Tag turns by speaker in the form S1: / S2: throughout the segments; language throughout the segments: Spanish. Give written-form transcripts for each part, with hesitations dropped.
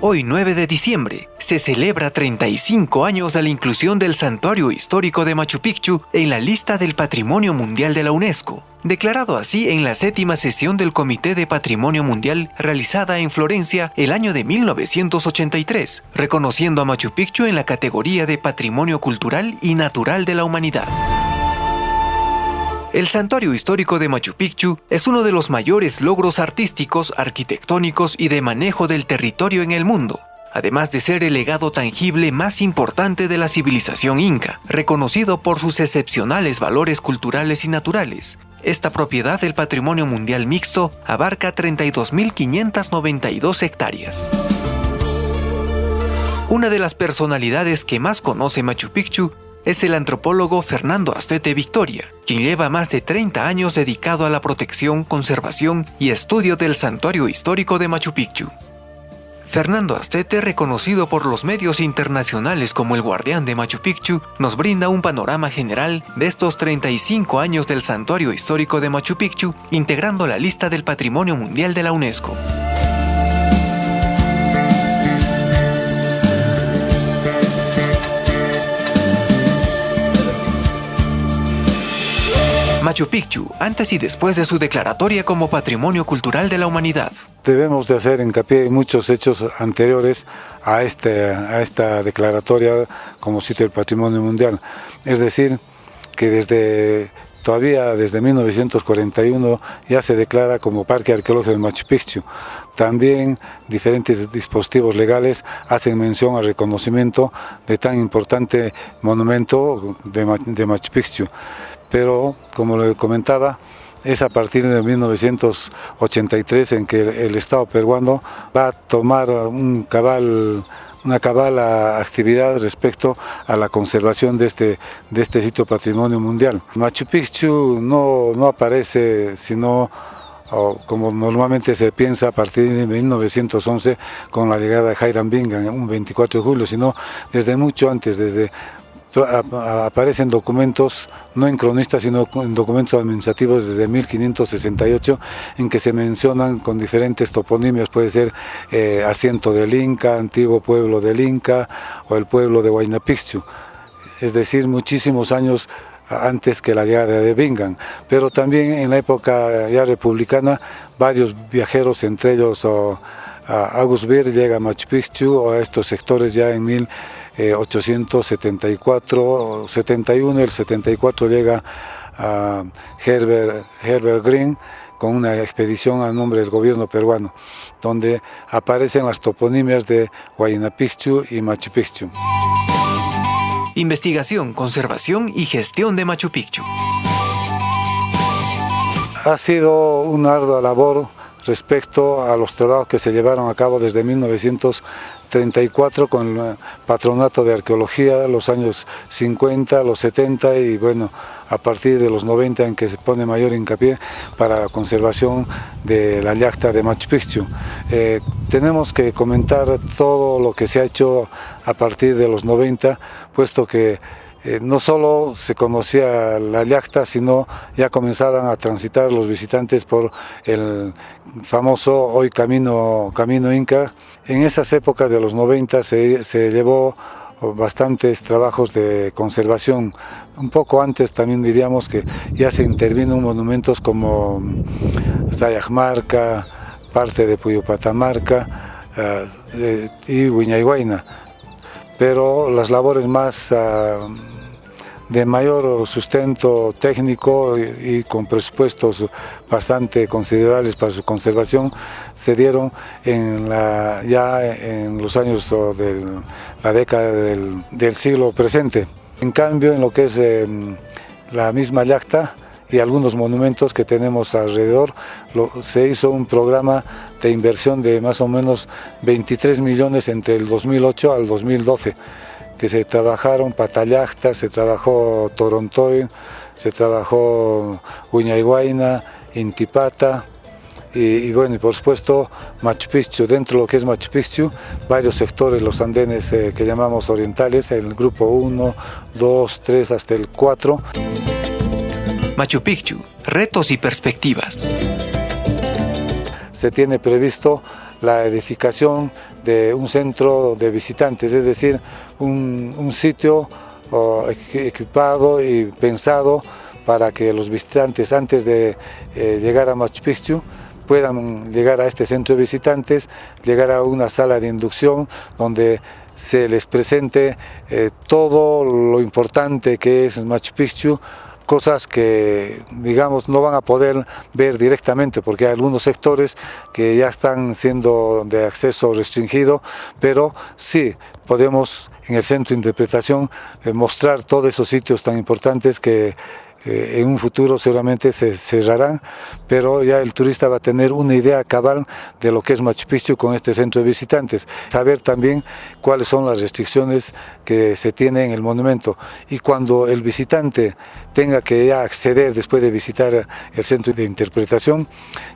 S1: Hoy, 9 de diciembre, se celebra 35 años de la inclusión del Santuario Histórico de Machu Picchu en la lista del Patrimonio Mundial de la UNESCO, declarado así en la 7ª sesión del Comité de Patrimonio Mundial realizada en Florencia el año de 1983, reconociendo a Machu Picchu en la categoría de Patrimonio Cultural y Natural de la Humanidad. El Santuario Histórico de Machu Picchu es uno de los mayores logros artísticos, arquitectónicos y de manejo del territorio en el mundo, además de ser el legado tangible más importante de la civilización inca, reconocido por sus excepcionales valores culturales y naturales. Esta propiedad del Patrimonio Mundial Mixto abarca 32.592 hectáreas. Una de las personalidades que más conoce Machu Picchu es el antropólogo Fernando Astete Victoria, quien lleva más de 30 años dedicado a la protección, conservación y estudio del Santuario Histórico de Machu Picchu. Fernando Astete, reconocido por los medios internacionales como el guardián de Machu Picchu, nos brinda un panorama general de estos 35 años del Santuario Histórico de Machu Picchu, integrando la lista del Patrimonio Mundial de la UNESCO. Machu Picchu, antes y después de su declaratoria como Patrimonio Cultural de la Humanidad.
S2: Debemos de hacer hincapié en muchos hechos anteriores a esta declaratoria como sitio del Patrimonio Mundial. Es decir, que todavía desde 1941 ya se declara como Parque Arqueológico de Machu Picchu. También diferentes dispositivos legales hacen mención al reconocimiento de tan importante monumento de Machu Picchu. Pero, como le comentaba, es a partir de 1983 en que el Estado peruano va a tomar una cabal actividad respecto a la conservación de este sitio patrimonio mundial. Machu Picchu no aparece sino, como normalmente se piensa, a partir de 1911 con la llegada de Hiram Bingham, un 24 de julio, sino desde mucho antes, aparecen documentos, no en cronistas, sino en documentos administrativos desde 1568, en que se mencionan con diferentes toponimias, puede ser asiento del Inca, antiguo pueblo del Inca o el pueblo de Huayna Picchu, es decir, muchísimos años antes que la llegada de Bingham. Pero también en la época ya republicana, varios viajeros, entre ellos August Beer, llega a Machu Picchu o a estos sectores ya en 1874, 71, el 74 llega a Herbert Green con una expedición a nombre del gobierno peruano, donde aparecen las toponimias de Huayna Picchu y Machu Picchu.
S1: Investigación, conservación y gestión de Machu Picchu.
S2: Ha sido una ardua labor respecto a los trabajos que se llevaron a cabo desde 1934 con el Patronato de Arqueología, de los años 50, los 70 y bueno, a partir de los 90 en que se pone mayor hincapié para la conservación de la yacta de Machu Picchu. Tenemos que comentar todo lo que se ha hecho a partir de los 90, puesto que no solo se conocía la yacta, sino ya comenzaban a transitar los visitantes por el famoso hoy Camino Inca. En esas épocas de los 90 se llevó bastantes trabajos de conservación. Un poco antes también diríamos que ya se intervino en monumentos como Sayaxmarca, parte de Puyupatamarca y Huayna. Pero las labores más de mayor sustento técnico y con presupuestos bastante considerables para su conservación se dieron ya en los años de la década del siglo presente. En cambio, en lo que es la misma yacta y algunos monumentos que tenemos alrededor, se hizo un programa de inversión de más o menos 23 millones entre el 2008 al 2012. Que se trabajaron Patallacta, se trabajó Torontoy, se trabajó Huayna, Intipata y bueno, y por supuesto Machu Picchu. Dentro de lo que es Machu Picchu, varios sectores, los andenes que llamamos orientales, el grupo 1, 2, 3 hasta el 4.
S1: Machu Picchu, retos y perspectivas.
S2: Se tiene previsto la edificación de un centro de visitantes, es decir, un sitio equipado y pensado para que los visitantes, antes de llegar a Machu Picchu, puedan llegar a este centro de visitantes, llegar a una sala de inducción donde se les presente todo lo importante que es Machu Picchu, cosas que, digamos, no van a poder ver directamente porque hay algunos sectores que ya están siendo de acceso restringido, pero sí podemos en el centro de interpretación mostrar todos esos sitios tan importantes que en un futuro seguramente se cerrarán, pero ya el turista va a tener una idea cabal de lo que es Machu Picchu con este centro de visitantes. Saber también cuáles son las restricciones que se tienen en el monumento, y cuando el visitante tenga que ya acceder después de visitar el centro de interpretación,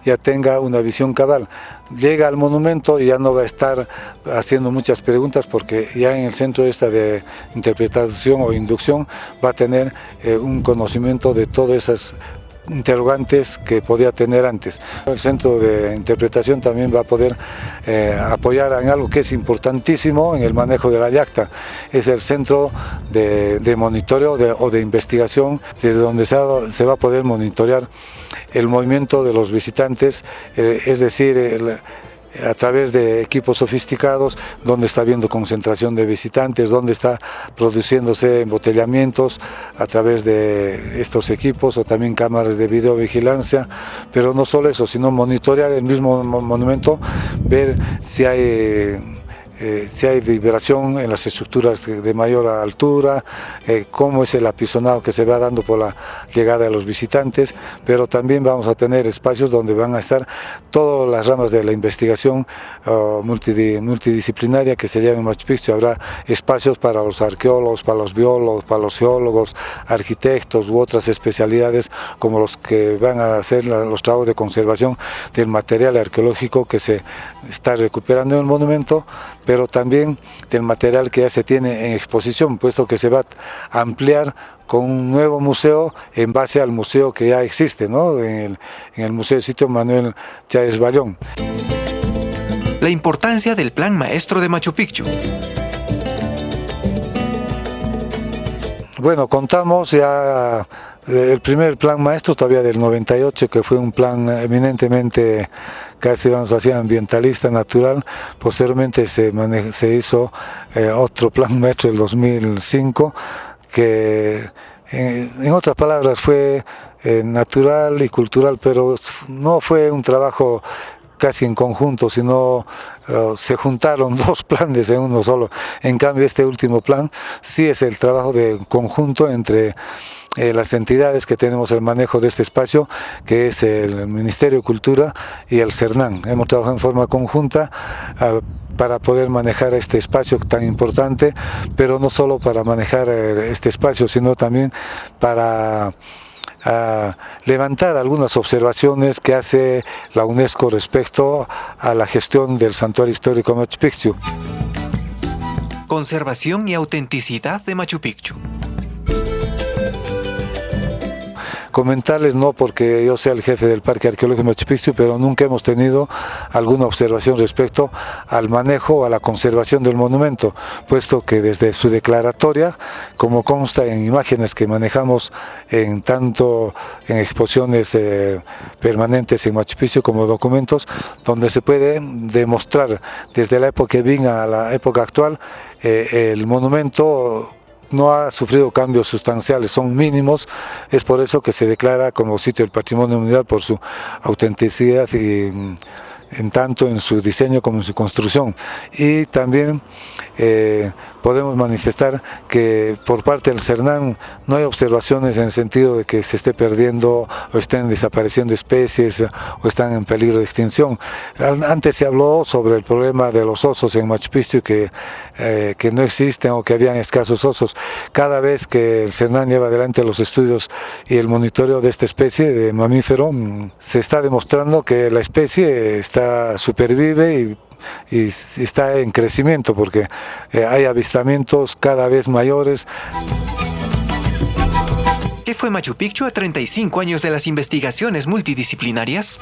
S2: ya tenga una visión cabal. Llega al monumento y ya no va a estar haciendo muchas preguntas porque ya en el centro de interpretación o inducción va a tener un conocimiento de todas esas interrogantes que podía tener antes. El centro de interpretación también va a poder apoyar en algo que es importantísimo en el manejo de la yacta. Es el centro de monitoreo o de investigación, desde donde se va a poder monitorear el movimiento de los visitantes, es decir, a través de equipos sofisticados, donde está habiendo concentración de visitantes, donde está produciéndose embotellamientos a través de estos equipos, o también cámaras de videovigilancia, pero no solo eso, sino monitorear el mismo monumento, ver si hay vibración en las estructuras de mayor altura, cómo es el apisonado que se va dando por la llegada de los visitantes, pero también vamos a tener espacios donde van a estar todas las ramas de la investigación multidisciplinaria que se llama en Machu Picchu. Habrá espacios para los arqueólogos, para los biólogos, para los geólogos, arquitectos u otras especialidades como los que van a hacer los trabajos de conservación del material arqueológico que se está recuperando en el monumento, pero también del material que ya se tiene en exposición, puesto que se va a ampliar con un nuevo museo en base al museo que ya existe, ¿no? en el Museo del Sitio Manuel Chávez Bayón.
S1: La importancia del Plan Maestro de Machu Picchu.
S2: Bueno, contamos ya el primer plan maestro todavía del 98, que fue un plan eminentemente, casi vamos a decir, ambientalista, natural. Posteriormente se hizo otro plan maestro del 2005, que en otras palabras fue natural y cultural, pero no fue un trabajo casi en conjunto, sino se juntaron dos planes en uno solo. En cambio, este último plan sí es el trabajo de conjunto entre las entidades que tenemos el manejo de este espacio, que es el Ministerio de Cultura y el CERNAN. Hemos trabajado en forma conjunta para poder manejar este espacio tan importante, pero no solo para manejar este espacio, sino también para levantar algunas observaciones que hace la UNESCO respecto a la gestión del Santuario Histórico Machu Picchu.
S1: Conservación y autenticidad de Machu Picchu.
S2: Comentarles, no porque yo sea el jefe del Parque Arqueológico de Machu Picchu, pero nunca hemos tenido alguna observación respecto al manejo o a la conservación del monumento, puesto que desde su declaratoria, como consta en imágenes que manejamos tanto en exposiciones permanentes en Machu Picchu como documentos, donde se puede demostrar desde la época que vino a la época actual, el monumento no ha sufrido cambios sustanciales, son mínimos. Es por eso que se declara como sitio del Patrimonio Mundial, por su autenticidad y en tanto en su diseño como en su construcción. Y también podemos manifestar que por parte del CERNAN no hay observaciones en el sentido de que se esté perdiendo o estén desapareciendo especies o están en peligro de extinción. Antes se habló sobre el problema de los osos en Machu Picchu, que no existen o que habían escasos osos. Cada vez que el CERNAN lleva adelante los estudios y el monitoreo de esta especie de mamífero, se está demostrando que la especie supervive y está en crecimiento, porque hay avistamientos cada vez mayores.
S1: ¿Qué fue Machu Picchu a 35 años de las investigaciones multidisciplinarias?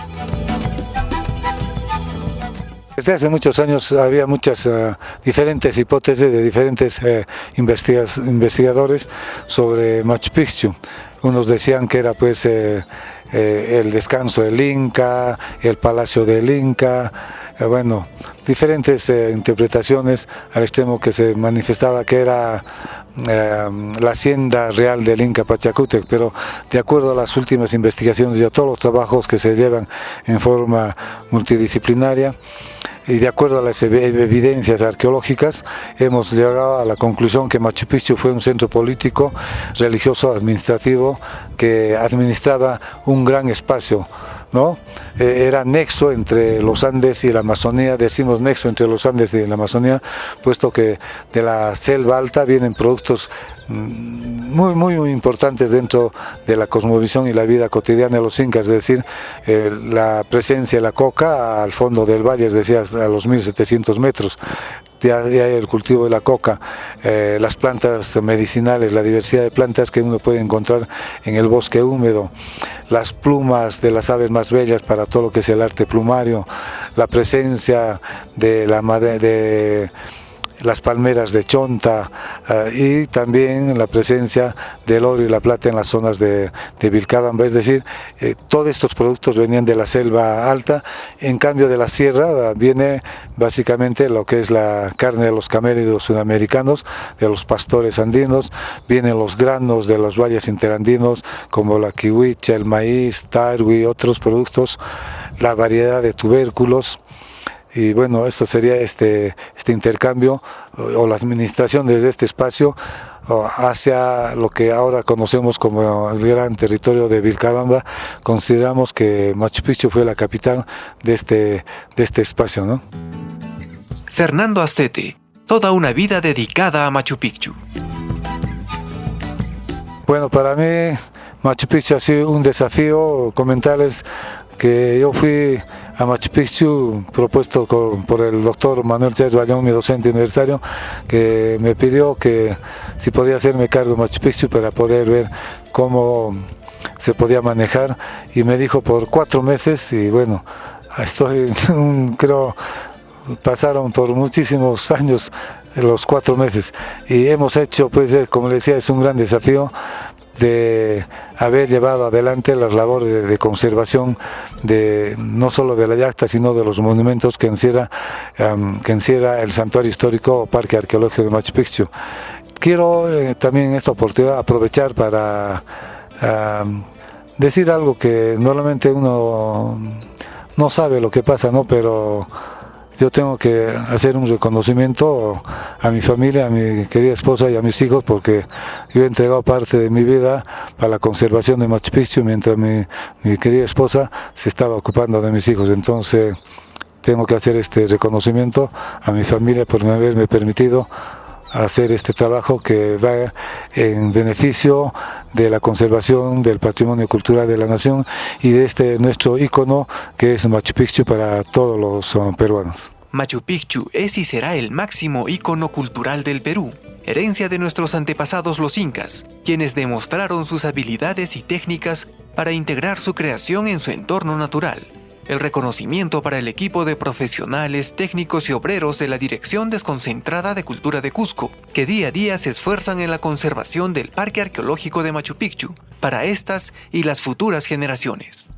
S2: Desde hace muchos años había muchas diferentes hipótesis de diferentes investigadores sobre Machu Picchu. Unos decían que era pues el descanso del Inca, el palacio del Inca, bueno, diferentes interpretaciones al extremo que se manifestaba que era la hacienda real del Inca Pachacútec, pero de acuerdo a las últimas investigaciones y a todos los trabajos que se llevan en forma multidisciplinaria, y de acuerdo a las evidencias arqueológicas, hemos llegado a la conclusión que Machu Picchu fue un centro político, religioso, administrativo, que administraba un gran espacio, ¿no? Era nexo entre los Andes y la Amazonía. Decimos nexo entre los Andes y la Amazonía, puesto que de la selva alta vienen productos muy importantes dentro de la cosmovisión y la vida cotidiana de los incas, es decir, la presencia de la coca al fondo del valle, es decir, a los 1700 metros. Ya hay el cultivo de la coca, las plantas medicinales, la diversidad de plantas que uno puede encontrar en el bosque húmedo, las plumas de las aves más bellas para todo lo que es el arte plumario, la presencia de las palmeras de chonta y también la presencia del oro y la plata en las zonas de Vilcabamba, es decir, todos estos productos venían de la selva alta. En cambio de la sierra viene básicamente lo que es la carne de los camélidos sudamericanos, de los pastores andinos, vienen los granos de los valles interandinos como la kiwicha, el maíz, tarwi, otros productos, la variedad de tubérculos. Y bueno, esto sería este intercambio o la administración desde este espacio hacia lo que ahora conocemos como el gran territorio de Vilcabamba. Consideramos que Machu Picchu fue la capital de este espacio, ¿no?
S1: Fernando Astete, toda una vida dedicada a Machu Picchu.
S2: Bueno, para mí Machu Picchu ha sido un desafío. Comentarles que yo fui a Machu Picchu propuesto por el doctor Manuel Chávez Bayón, mi docente universitario, que me pidió que si podía hacerme cargo de Machu Picchu para poder ver cómo se podía manejar, y me dijo por 4 meses, y bueno, creo pasaron por muchísimos años los 4 meses, y hemos hecho, pues como le decía, es un gran desafío de haber llevado adelante las labores de conservación no solo de la yacta, sino de los monumentos que encierra el santuario histórico o parque arqueológico de Machu Picchu. Quiero también en esta oportunidad aprovechar para decir algo que normalmente uno no sabe lo que pasa, ¿no? Pero yo tengo que hacer un reconocimiento a mi familia, a mi querida esposa y a mis hijos, porque yo he entregado parte de mi vida para la conservación de Machu Picchu, mientras mi querida esposa se estaba ocupando de mis hijos. Entonces tengo que hacer este reconocimiento a mi familia por haberme permitido hacer este trabajo que va en beneficio de la conservación del patrimonio cultural de la nación y de nuestro ícono que es Machu Picchu para todos los peruanos.
S1: Machu Picchu es y será el máximo ícono cultural del Perú, herencia de nuestros antepasados los incas, quienes demostraron sus habilidades y técnicas para integrar su creación en su entorno natural. El reconocimiento para el equipo de profesionales, técnicos y obreros de la Dirección Desconcentrada de Cultura de Cusco, que día a día se esfuerzan en la conservación del Parque Arqueológico de Machu Picchu para estas y las futuras generaciones.